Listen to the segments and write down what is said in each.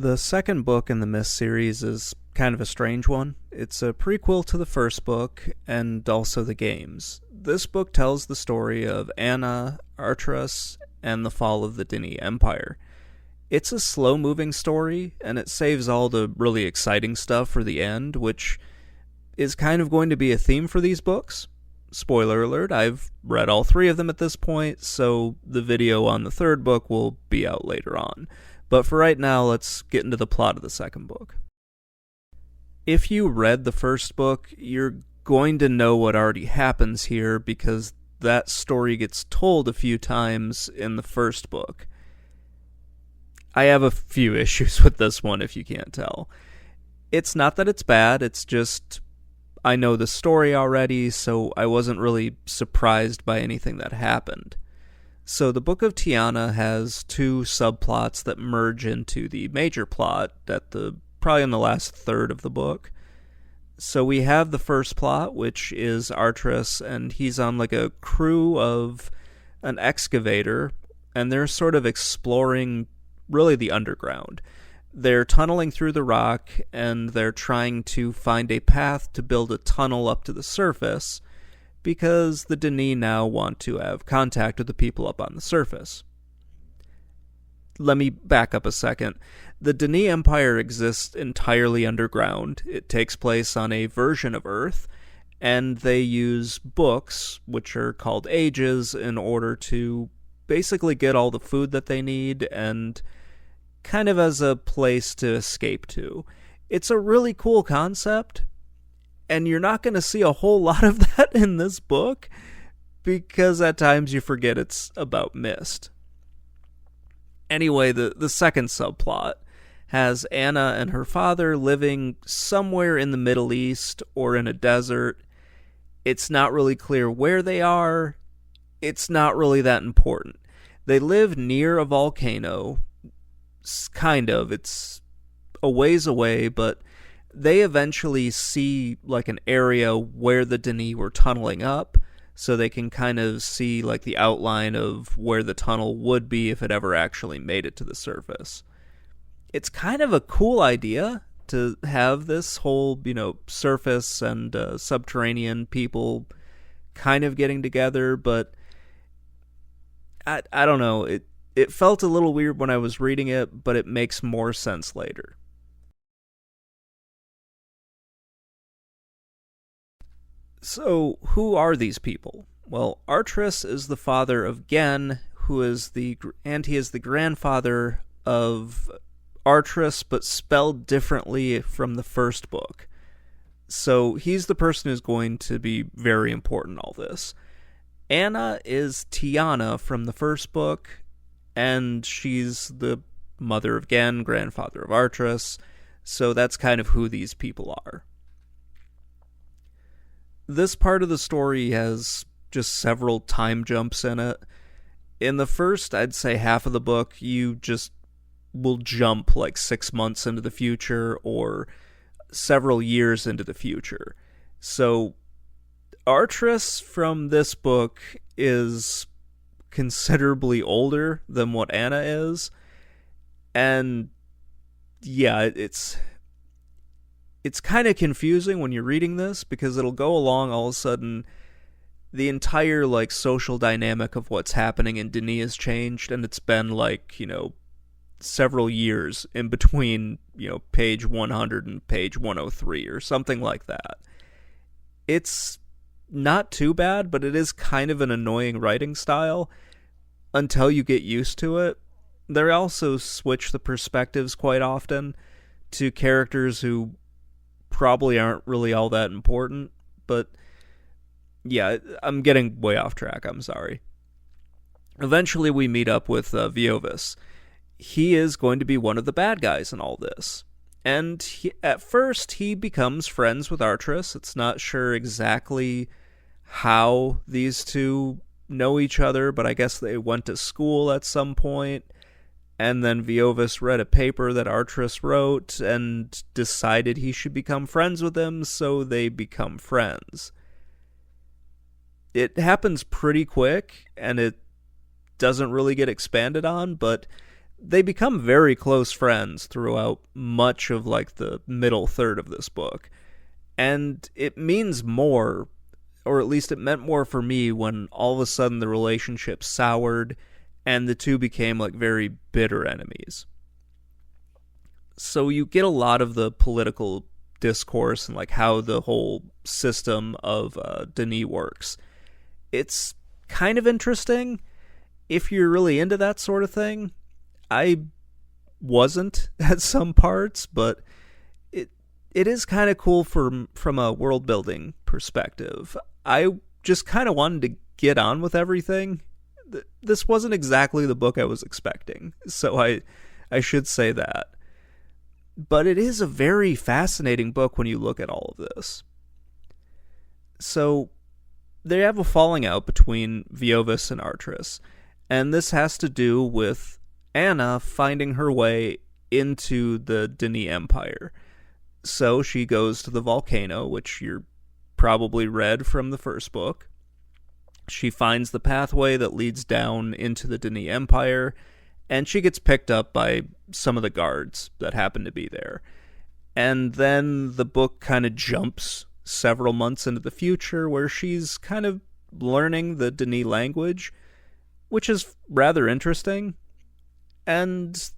The second book in the Myst series is kind of a strange one. It's a prequel to the first book and also the games. This book tells the story of Anna, Artras, and the fall of the Dini Empire. It's a slow-moving story, and it saves all the really exciting stuff for the end, which is kind of going to be a theme for these books. Spoiler alert, I've read all three of them at this point, so the video on the third book will be out later on. But for right now, let's get into the plot of the second book. If you read the first book, you're going to know what already happens here because that story gets told a few times in the first book. I have a few issues with this one, if you can't tell. It's not that it's bad, it's just I know the story already, so I wasn't really surprised by anything that happened. So the Book of Tiana has two subplots that merge into the major plot at probably in the last third of the book. So we have the first plot, which is Artras, and he's on like a crew of an excavator, and they're sort of exploring really the underground. They're tunneling through the rock, and they're trying to find a path to build a tunnel up to the surface, because the Dini now want to have contact with the people up on the surface. Let me back up a second. The Dini Empire exists entirely underground. It takes place on a version of Earth, and they use books, which are called ages, in order to basically get all the food that they need and kind of as a place to escape to. It's a really cool concept, and you're not going to see a whole lot of that in this book, because at times you forget it's about Myst. Anyway, the second subplot has Anna and her father living somewhere in the Middle East or in a desert. It's not really clear where they are. It's not really that important. They live near a volcano. Kind of. It's a ways away, but they eventually see like an area where the Dini were tunneling up, so they can kind of see like the outline of where the tunnel would be if it ever actually made it to the surface. It's kind of a cool idea to have this whole, surface and subterranean people kind of getting together, but I don't know. It felt a little weird when I was reading it, but it makes more sense later. So, who are these people? Well, Artras is the father of Gen, he is the grandfather of Artras, but spelled differently from the first book. So, he's the person who's going to be very important in all this. Anna is Tiana from the first book, and she's the mother of Gen, grandfather of Artras, so that's kind of who these people are. This part of the story has just several time jumps in it. In the first, I'd say half of the book, you just will jump like 6 months into the future or several years into the future. So, Artras from this book is considerably older than what Anna is. And yeah, it's kind of confusing when you're reading this, because it'll go along all of a sudden the entire like social dynamic of what's happening in Dini has changed, and it's been like, several years in between, page 100 and page 103 or something like that. It's not too bad, but it is kind of an annoying writing style until you get used to it. They also switch the perspectives quite often to characters who probably aren't really all that important, but yeah, I'm getting way off track, I'm sorry. Eventually we meet up with Viovis. He is going to be one of the bad guys in all this. And at first he becomes friends with Artras. It's not sure exactly how these two know each other, but I guess they went to school at some point. And then Viovis read a paper that Artras wrote and decided he should become friends with him, so they become friends. It happens pretty quick, and it doesn't really get expanded on, but they become very close friends throughout much of like the middle third of this book. And it means more, or at least it meant more for me, when all of a sudden the relationship soured and the two became like very bitter enemies. So you get a lot of the political discourse and like how the whole system of Denis works. It's kind of interesting if you're really into that sort of thing. I wasn't at some parts, but it is kind of cool from a world building perspective. I just kind of wanted to get on with everything. This wasn't exactly the book I was expecting, so I should say that. But it is a very fascinating book when you look at all of this. So they have a falling out between Viovis and Artris, and this has to do with Anna finding her way into the Denis Empire. So she goes to the volcano, which you're probably read from the first book. She finds the pathway that leads down into the Denis Empire, and she gets picked up by some of the guards that happen to be there. And then the book kind of jumps several months into the future, where she's kind of learning the Denis language, which is rather interesting. And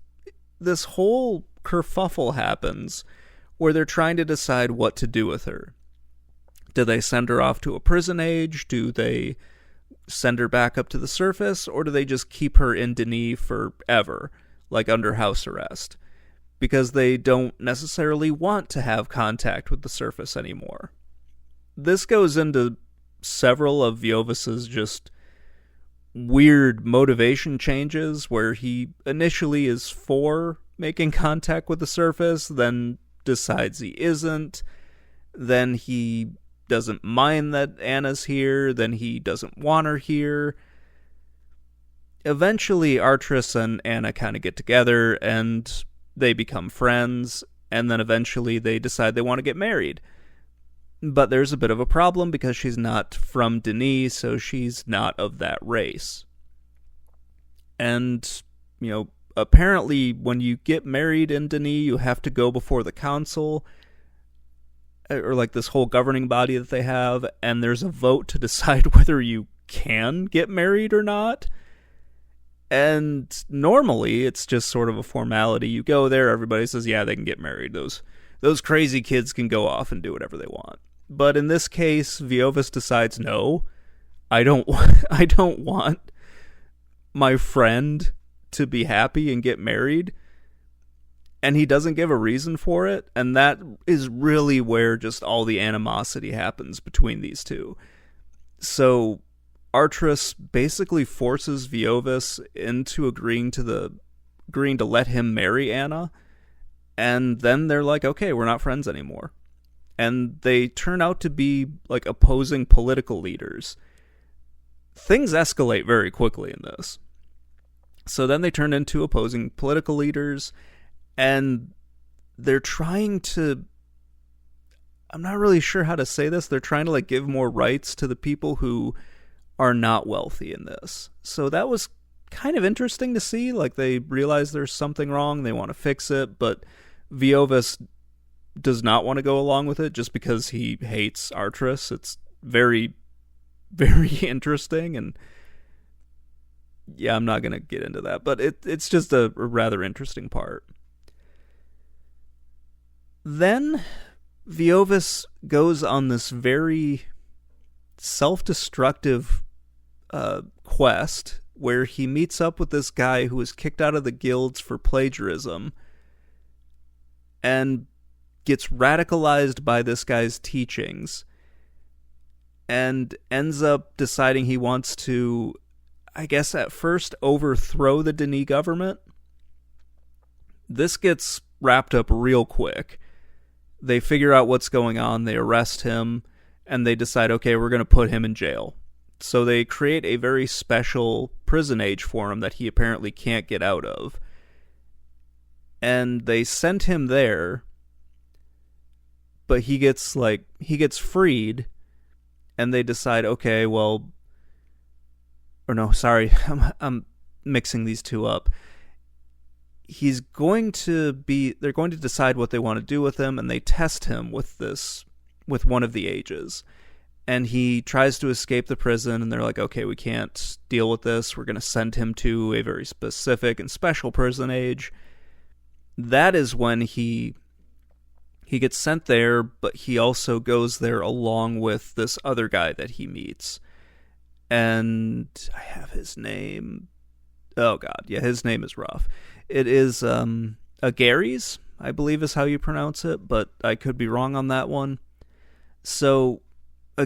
this whole kerfuffle happens where they're trying to decide what to do with her. Do they send her off to a prison age? Do they send her back up to the surface? Or do they just keep her in Denis forever, like under house arrest? Because they don't necessarily want to have contact with the surface anymore. This goes into several of Viovis's just weird motivation changes, where he initially is for making contact with the surface, then decides he isn't, then he doesn't mind that Anna's here, then he doesn't want her here. Eventually, Artris and Anna kind of get together, and they become friends, and then eventually they decide they want to get married. But there's a bit of a problem because she's not from Denis, so she's not of that race. And, apparently when you get married in Denis, you have to go before the council, or like this whole governing body that they have, and there's a vote to decide whether you can get married or not. And normally it's just sort of a formality. You go there, everybody says, yeah, they can get married. Those crazy kids can go off and do whatever they want. But in this case, Viovis decides, no, I don't want my friend to be happy and get married. And he doesn't give a reason for it. And that is really where just all the animosity happens between these two. So Artris basically forces Viovis into agreeing to let him marry Anna. And then they're like, okay, we're not friends anymore. And they turn out to be like opposing political leaders. Things escalate very quickly in this. So then they turn into opposing political leaders, and they're trying to, I'm not really sure how to say this, they're trying to like give more rights to the people who are not wealthy in this. So that was kind of interesting to see. Like, they realize there's something wrong, they want to fix it, but Viovis does not want to go along with it just because he hates Artris. It's very, very interesting, and yeah, I'm not going to get into that, but it's just a rather interesting part. Then Viovis goes on this very self-destructive quest where he meets up with this guy who was kicked out of the guilds for plagiarism and gets radicalized by this guy's teachings and ends up deciding he wants to, I guess at first, overthrow the Denis government. This gets wrapped up real quick. They figure out what's going on, they arrest him, and they decide, okay, we're going to put him in jail. So they create a very special prison age for him that he apparently can't get out of. And they send him there, but he gets freed, and they decide, okay, well, or no, sorry, I'm mixing these two up. they're going to decide what they want to do with him, and they test him with one of the ages. And he tries to escape the prison, and they're like, okay, we can't deal with this. We're going to send him to a very specific and special prison age. That is when he gets sent there, but he also goes there along with this other guy that he meets. And I have his name. Oh, God. Yeah, his name is rough. It is Gary's, I believe is how you pronounce it, but I could be wrong on that one. So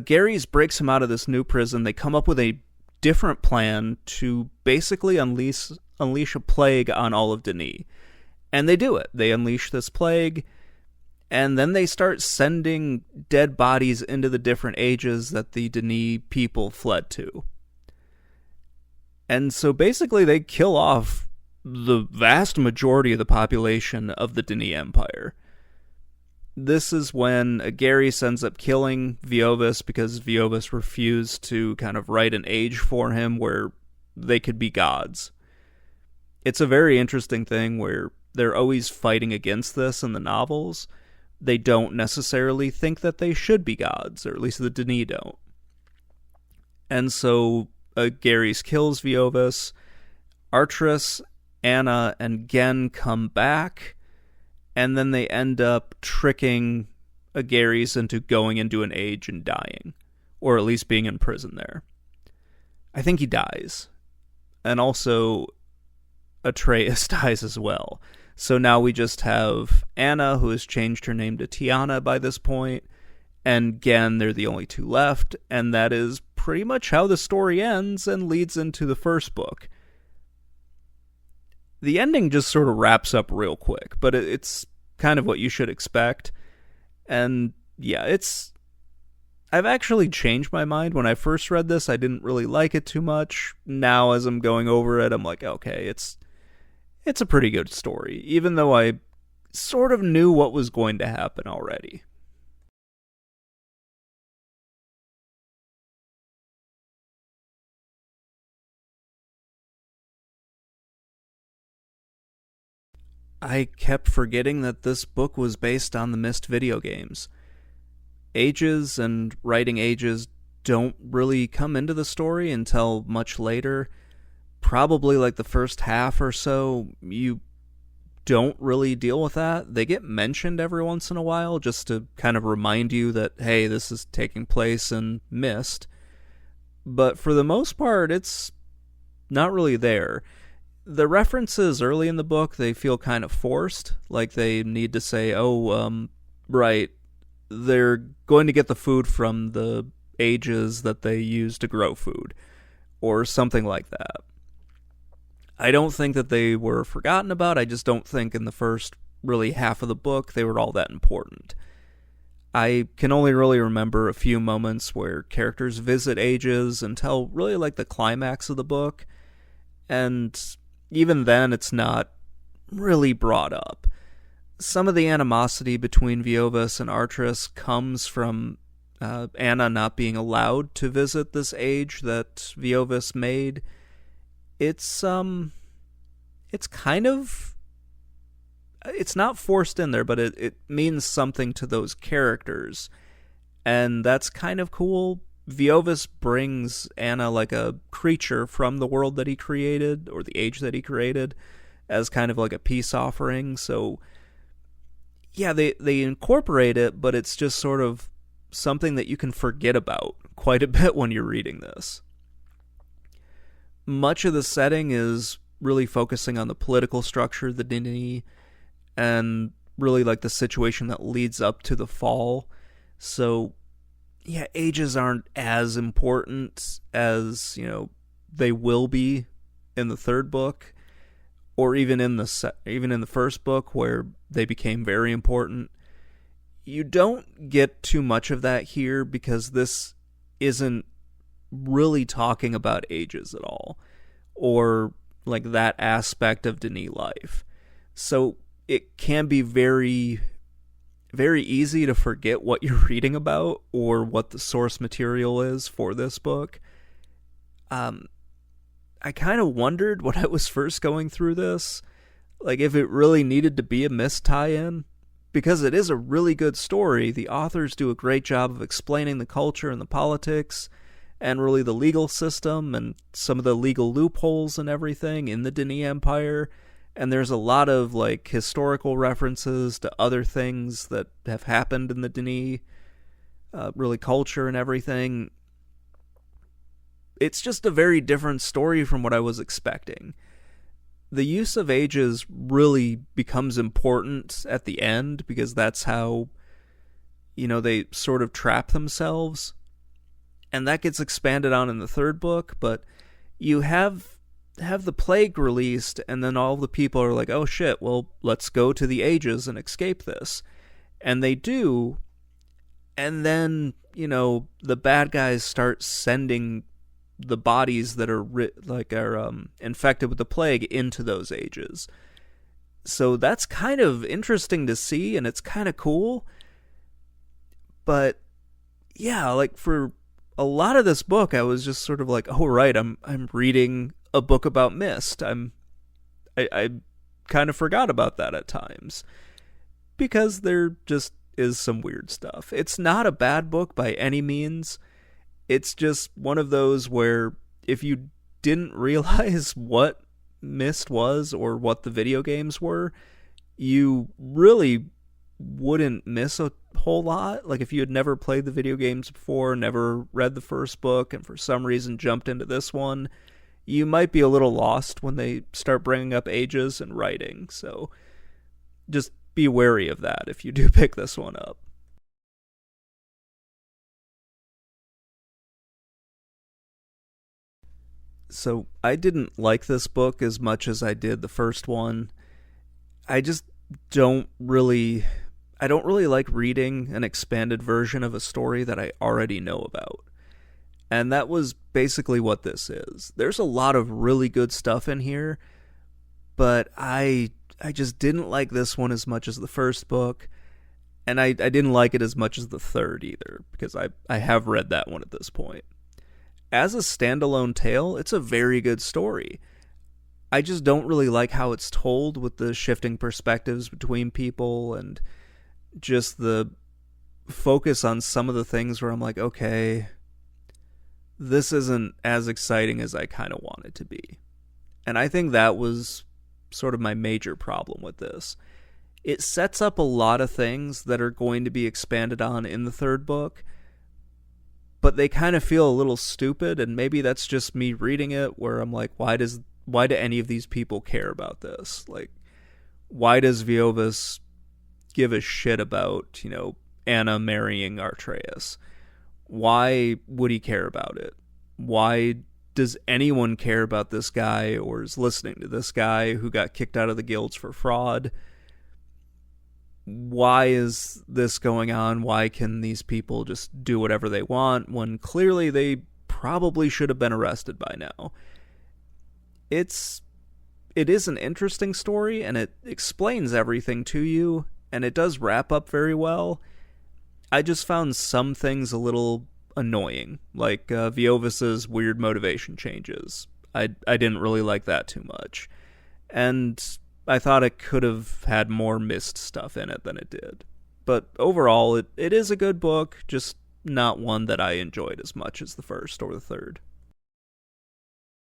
Gary's breaks him out of this new prison. They come up with a different plan to basically unleash a plague on all of Denis. And they do it. They unleash this plague, and then they start sending dead bodies into the different ages that the Denis people fled to. And so basically they kill off the vast majority of the population of the Denis Empire. This is when Agarys ends up killing Viovis because Viovis refused to kind of write an age for him where they could be gods. It's a very interesting thing where they're always fighting against this in the novels. They don't necessarily think that they should be gods, or at least the Denis don't. And so Agarys kills Viovis. Artress, Anna, and Gen come back, and then they end up tricking Agarys into going into an age and dying, or at least being in prison there. I think he dies. And also, Atreus dies as well. So now we just have Anna, who has changed her name to Tiana by this point, and Gen, they're the only two left, and that is pretty much how the story ends and leads into the first book. The ending just sort of wraps up real quick, but it's kind of what you should expect. And yeah, I've actually changed my mind. When I first read this, I didn't really like it too much. Now, as I'm going over it, I'm like, okay, it's a pretty good story, even though I sort of knew what was going to happen already. I kept forgetting that this book was based on the Myst video games. Ages and writing ages don't really come into the story until much later. Probably like the first half or so, you don't really deal with that. They get mentioned every once in a while just to kind of remind you that, hey, this is taking place in Myst. But for the most part, it's not really there. The references early in the book, they feel kind of forced. Like they need to say, right, they're going to get the food from the ages that they use to grow food, or something like that. I don't think that they were forgotten about. I just don't think in the first really half of the book they were all that important. I can only really remember a few moments where characters visit ages until really like the climax of the book, and even then it's not really brought up. Some of the animosity between Viovis and Artress comes from Anna not being allowed to visit this age that Viovis made. It's kind of, it's not forced in there, but it means something to those characters, and that's kind of cool. Viovis brings Anna like a creature from the world that he created, or the age that he created, as kind of like a peace offering. So yeah, they incorporate it, but it's just sort of something that you can forget about quite a bit when you're reading this. Much of the setting is really focusing on the political structure of the Denis, and really like the situation that leads up to the fall. So yeah, ages aren't as important as, they will be in the third book, or even in the first book where they became very important. You don't get too much of that here because this isn't really talking about ages at all, or like that aspect of Denis' life. So it can be very, very easy to forget what you're reading about or what the source material is for this book. I kind of wondered when I was first going through this, Like, if it really needed to be a Myst tie-in, because it is a really good story, the authors do a great job of explaining the culture and the politics, and really the legal system, and some of the legal loopholes and everything in the Denis Empire. And there's a lot of, like, historical references to other things that have happened in the Denis, really culture and everything. It's just a very different story from what I was expecting. The use of ages really becomes important at the end, because that's how, they sort of trap themselves. And that gets expanded on in the third book, but you have the plague released, and then all the people are like, oh shit, well, let's go to the ages and escape this. And they do, and then, the bad guys start sending the bodies that are infected with the plague into those ages. So that's kind of interesting to see, and it's kind of cool. But yeah, like, for a lot of this book, I was just sort of like, oh right, I'm reading a book about Myst. I kind of forgot about that at times, because there just is some weird stuff. It's not a bad book by any means. It's just one of those where if you didn't realize what Myst was or what the video games were, you really wouldn't miss a whole lot. Like, if you had never played the video games before, never read the first book, and for some reason jumped into this one, you might be a little lost when they start bringing up ages and writing. So just be wary of that if you do pick this one up. So I didn't like this book as much as I did the first one. I just don't really like reading an expanded version of a story that I already know about. And that was basically what this is. There's a lot of really good stuff in here, but I just didn't like this one as much as the first book, and I didn't like it as much as the third either, because I have read that one at this point. As a standalone tale, it's a very good story. I just don't really like how it's told, with the shifting perspectives between people, and just the focus on some of the things where I'm like, okay, this isn't as exciting as I kind of want it to be. And I think that was sort of my major problem with this. It sets up a lot of things that are going to be expanded on in the third book, but they kind of feel a little stupid, and maybe that's just me reading it, where I'm like, why do any of these people care about this? Like, why does Viovis give a shit about, Anna marrying Artreus? Why would he care about it? Why does anyone care about this guy, or is listening to this guy who got kicked out of the guilds for fraud? Why is this going on? Why can these people just do whatever they want when clearly they probably should have been arrested by now? It is an interesting story, and it explains everything to you, and it does wrap up very well. I just found some things a little annoying, like Viovis's weird motivation changes. I didn't really like that too much. And I thought it could have had more Myst stuff in it than it did. But overall, it is a good book, just not one that I enjoyed as much as the first or the third.